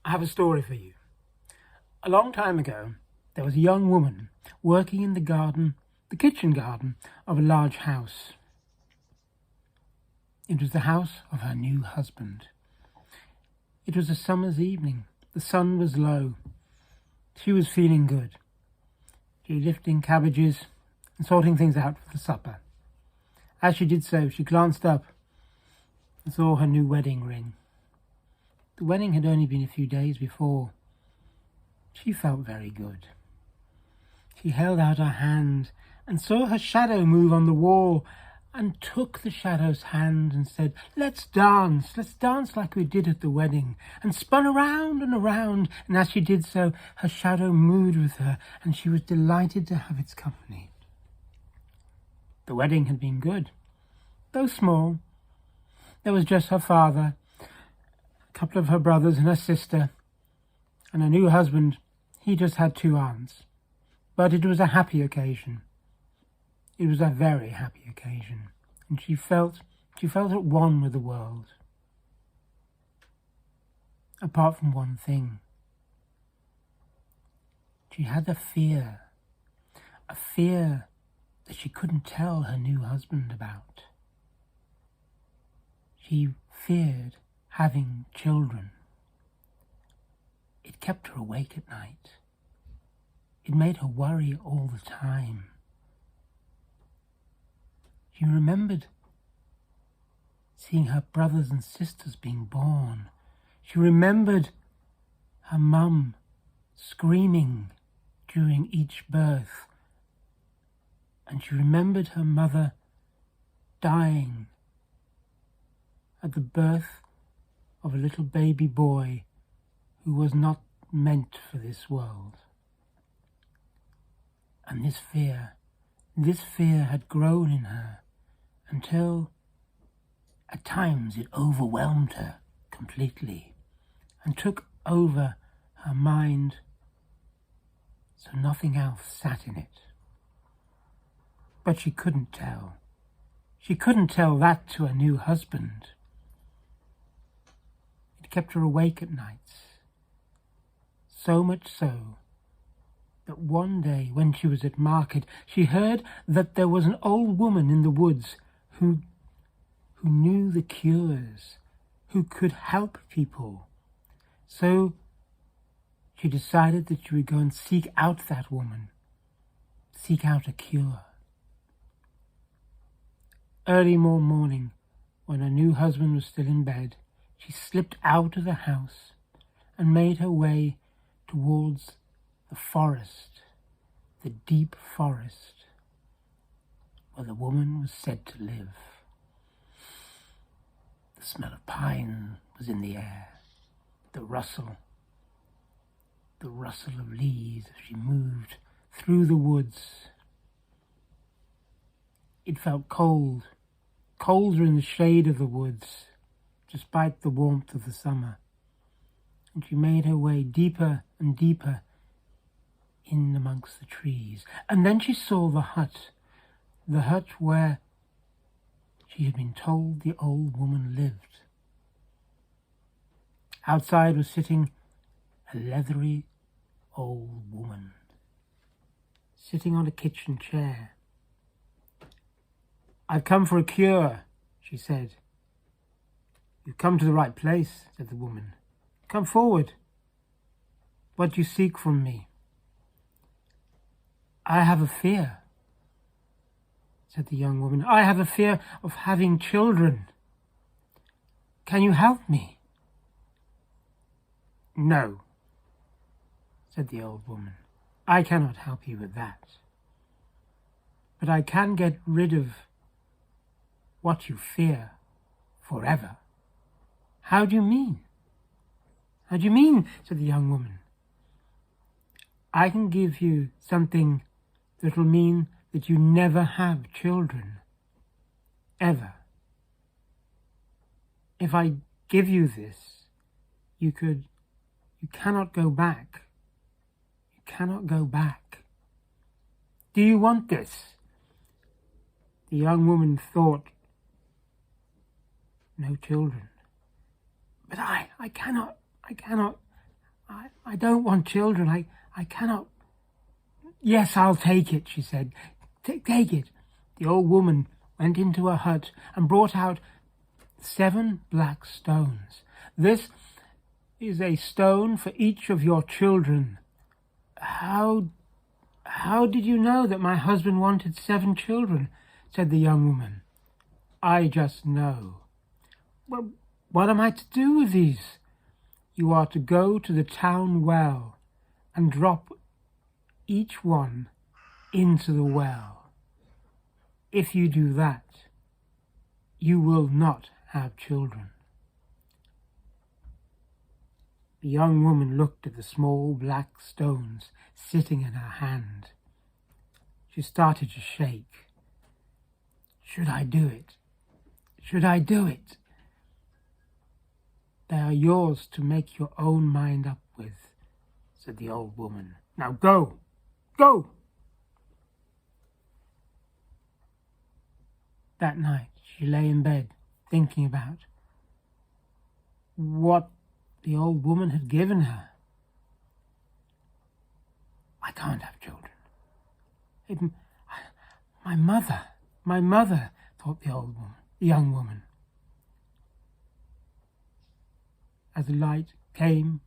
I have a story for you. A long time ago, there was a young woman working in the kitchen garden of a large house. It was the house of her new husband. It was a summer's evening. The sun was low. She was feeling good. She was lifting cabbages and sorting things out for the supper. As she did so, she glanced up and saw her new wedding ring. The wedding had only been a few days before. She felt very good. She held out her hand and saw her shadow move on the wall and took the shadow's hand and said, let's dance like we did at the wedding," and spun around and around, and as she did so, her shadow moved with her, and she was delighted to have its company. The wedding had been good, though small. There was just her father, a couple of her brothers and her sister, and her new husband. He just had 2 aunts. But it was a happy occasion. It was a very happy occasion, and she felt at one with the world. Apart from one thing. She had a fear that she couldn't tell her new husband about. She feared having children. It kept her awake at night. It made her worry all the time. She remembered seeing her brothers and sisters being born. She remembered her mum screaming during each birth. And she remembered her mother dying at the birth of a little baby boy who was not meant for this world. And this fear had grown in her until at times it overwhelmed her completely and took over her mind so nothing else sat in it. But she couldn't tell. She couldn't tell that to her new husband. It kept her awake at nights, so much so that one day when she was at market, she heard that there was an old woman in the woods who knew the cures, who could help people. So she decided that she would go and seek out that woman, seek out a cure. Early one morning, when her new husband was still in bed, she slipped out of the house and made her way towards the forest, the deep forest, where the woman was said to live. The smell of pine was in the air, the rustle of leaves as she moved through the woods. It felt cold, colder in the shade of the woods, despite the warmth of the summer, and she made her way deeper and deeper in amongst the trees. And then she saw the hut where she had been told the old woman lived. Outside was sitting a leathery old woman, sitting on a kitchen chair. "I've come for a cure," she said. "You've come to the right place," said the woman. "Come forward. What do you seek from me?" "I have a fear," said the young woman. "I have a fear of having children. Can you help me?" "No," said the old woman. "I cannot help you with that. But I can get rid of what you fear forever." "How do you mean?" "How do you mean?" said the young woman. "I can give you something that will mean that you never have children. Ever. If I give you this, you cannot go back. You cannot go back. Do you want this?" The young woman thought, "No children. But I cannot I don't want children. I cannot. Yes, I'll take it, she said. Take it. The old woman went into her hut and brought out 7 black stones. This is a stone for each of your children. How did you know that my husband wanted 7 children? Said the young woman. I just know. Well, what am I to do with these? You are to go to the town well and drop each one into the well. If you do that, you will not have children. The young woman looked at the small black stones sitting in her hand. She started to shake. Should I do it? Should I do it? They are yours to make your own mind up with, said the old woman. Now go! Go! That night she lay in bed thinking about what the old woman had given her. I can't have children. My mother, thought the young woman. As the light came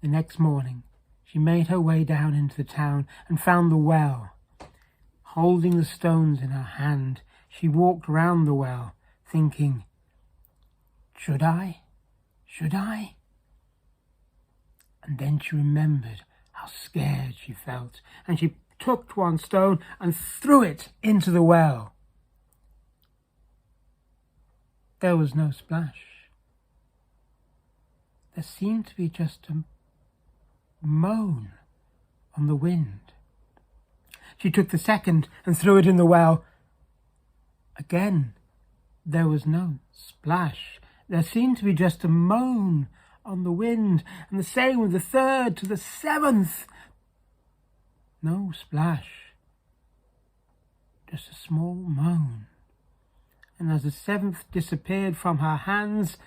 the next morning, she made her way down into the town and found the well. Holding the stones in her hand, she walked round the well, thinking, Should I? Should I? And then she remembered how scared she felt, and she took one stone and threw it into the well. There was no splash. There seemed to be just a moan on the wind. She took the second and threw it in the well. Again, there was no splash. There seemed to be just a moan on the wind, and the same with the third to the 7th. No splash, just a small moan. And as the 7th disappeared from her hands,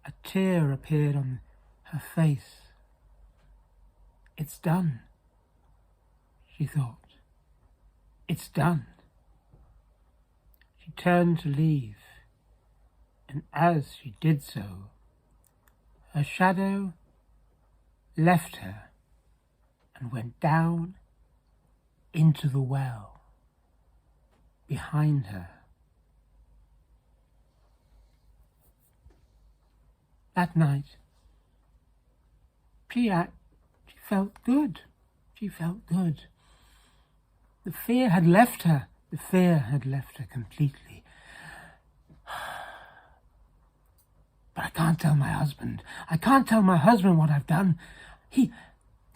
a tear appeared on her face. It's done, she thought. It's done. She turned to leave, and as she did so, her shadow left her and went down into the well behind her. That night, she felt good. She felt good. The fear had left her. The fear had left her completely. But I can't tell my husband. I can't tell my husband what I've done. He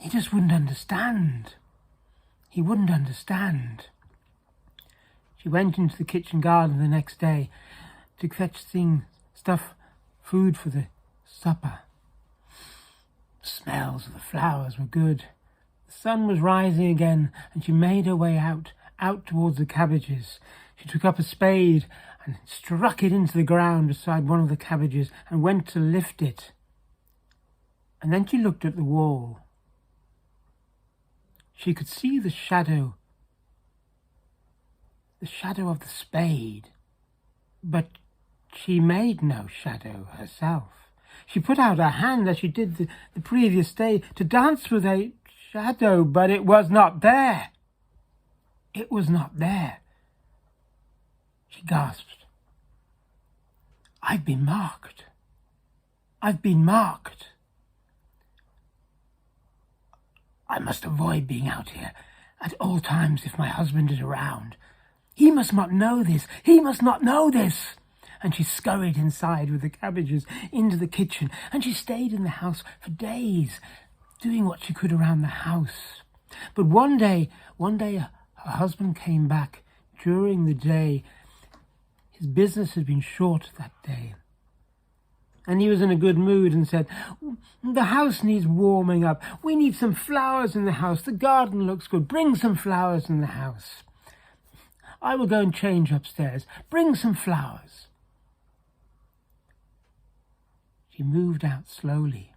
just wouldn't understand. He wouldn't understand. She went into the kitchen garden the next day to fetch food for the supper. The smells of the flowers were good. The sun was rising again, and she made her way out towards the cabbages. She took up a spade and struck it into the ground beside one of the cabbages and went to lift it. And then she looked at the wall. She could see the shadow of the spade, but she made no shadow herself. She put out her hand as she did the previous day to dance with a shadow, but it was not there. It was not there. She gasped. I've been marked. I've been marked. I must avoid being out here at all times if my husband is around. He must not know this. He must not know this. And she scurried inside with the cabbages into the kitchen, and she stayed in the house for days, doing what she could around the house. But one day, her husband came back during the day. His business had been short that day, and he was in a good mood and said, the house needs warming up. We need some flowers in the house. The garden looks good. Bring some flowers in the house. I will go and change upstairs. Bring some flowers. She moved out slowly.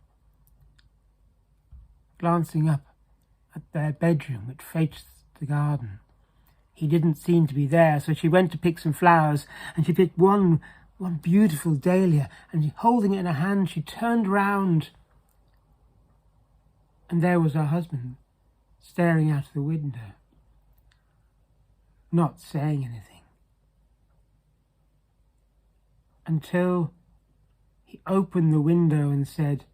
glancing up at their bedroom, which faced the garden. He didn't seem to be there, so she went to pick some flowers, and she picked one beautiful dahlia, and holding it in her hand, she turned round, and there was her husband staring out of the window, not saying anything, until he opened the window and said,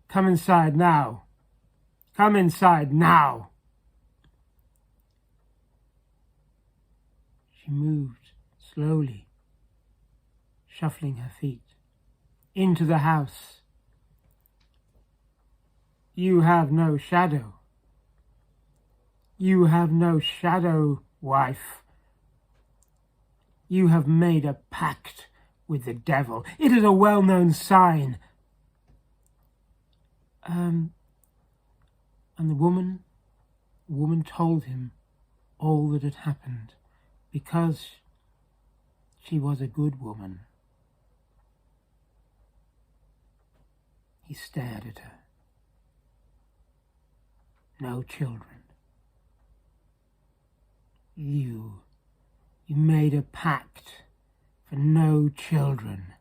"Come inside now. Come inside now." She moved slowly, shuffling her feet, into the house. "You have no shadow. You have no shadow, wife. You have made a pact with the devil. It is a well-known sign." And the woman told him all that had happened, because she was a good woman. He stared at her. "No children. You made a pact for no children.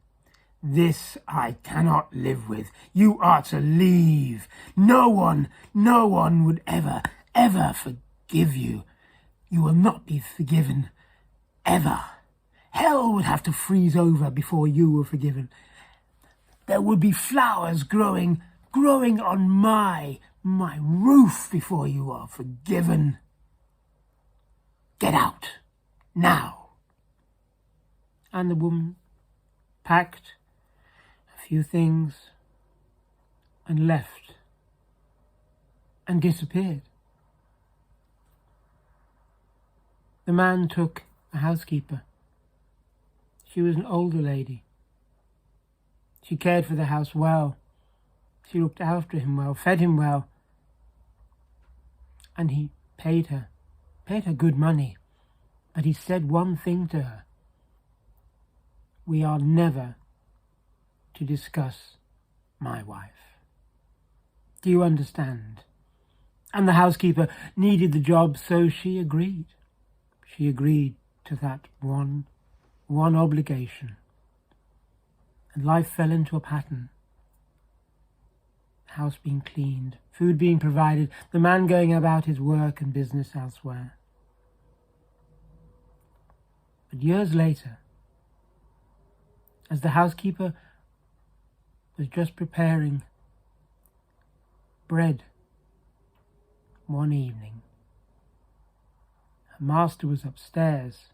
This I cannot live with. You are to leave. No one would ever forgive you. You will not be forgiven, ever. Hell would have to freeze over before you were forgiven. There would be flowers growing on my roof before you are forgiven. Get out, now." And the woman packed a few things and left and disappeared. The man took a housekeeper. She was an older lady. She cared for the house well. She looked after him well, fed him well. And he paid her good money. But he said one thing to her: "We are never to discuss my wife. Do you understand?" And the housekeeper needed the job, so she agreed. She agreed to that one obligation. And life fell into a pattern. The house being cleaned, food being provided, the man going about his work and business elsewhere. But years later, as the housekeeper was just preparing bread one evening, her master was upstairs.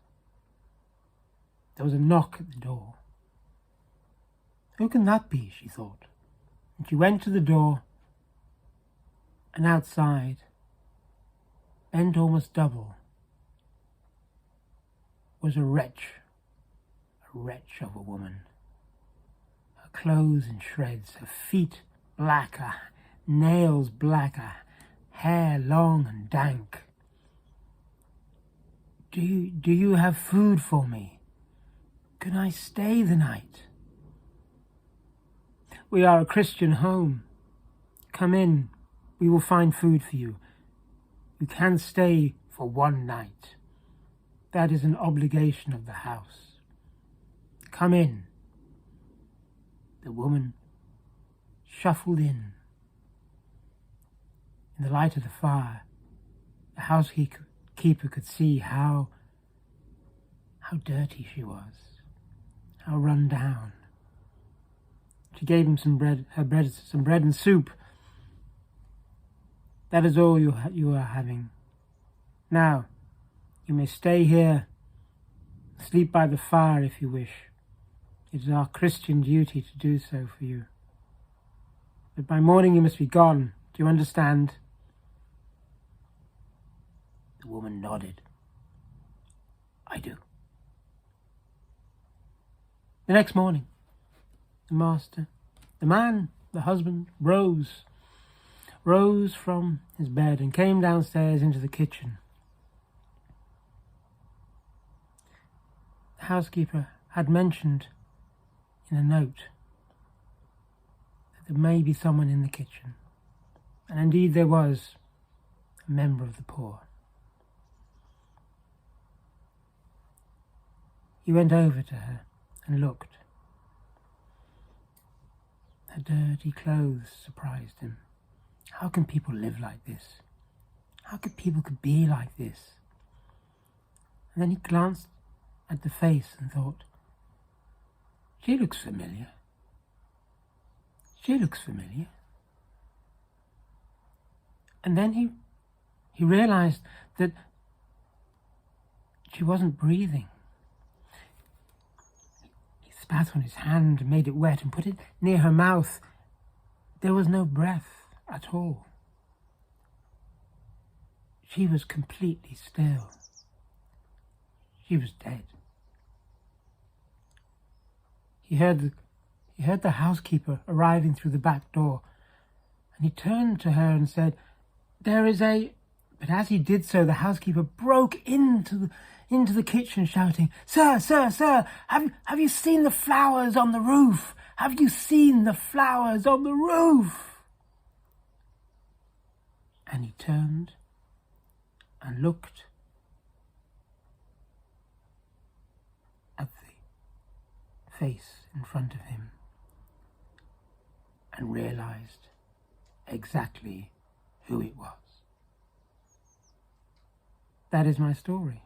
There was a knock at the door. Who can that be, she thought. And she went to the door, and outside, bent almost double, was a wretch of a woman. Her clothes in shreds, her feet black, her nails black, her hair long and dank. Do you have food for me? Can I stay the night? We are a Christian home. Come in, we will find food for you. You can stay for one night. That is an obligation of the house. Come in. The woman shuffled in. In the light of the fire, the housekeeper could see how dirty she was, how run down. She gave him some bread and soup. That is all you are having. Now, you may stay here, sleep by the fire if you wish. It is our Christian duty to do so for you. But by morning you must be gone. Do you understand? The woman nodded. I do. The next morning, the husband, rose from his bed and came downstairs into the kitchen. The housekeeper had mentioned in a note that there may be someone in the kitchen, And indeed there was a member of the poor. He went over to her and looked. Her dirty clothes surprised him. How can people live like this? How could people be like this? And then he glanced at the face and thought, she looks familiar. She looks familiar. And then he realized that she wasn't breathing. He spat on his hand, made it wet, and put it near her mouth. There was no breath at all. She was completely still. She was dead. He heard the housekeeper arriving through the back door, and he turned to her and said, "There is a..." But as he did so, the housekeeper broke into the kitchen, shouting, "Sir, sir, sir, have you seen the flowers on the roof? Have you seen the flowers on the roof?" And he turned and looked at the face in front of him and realized exactly who it was. That is my story.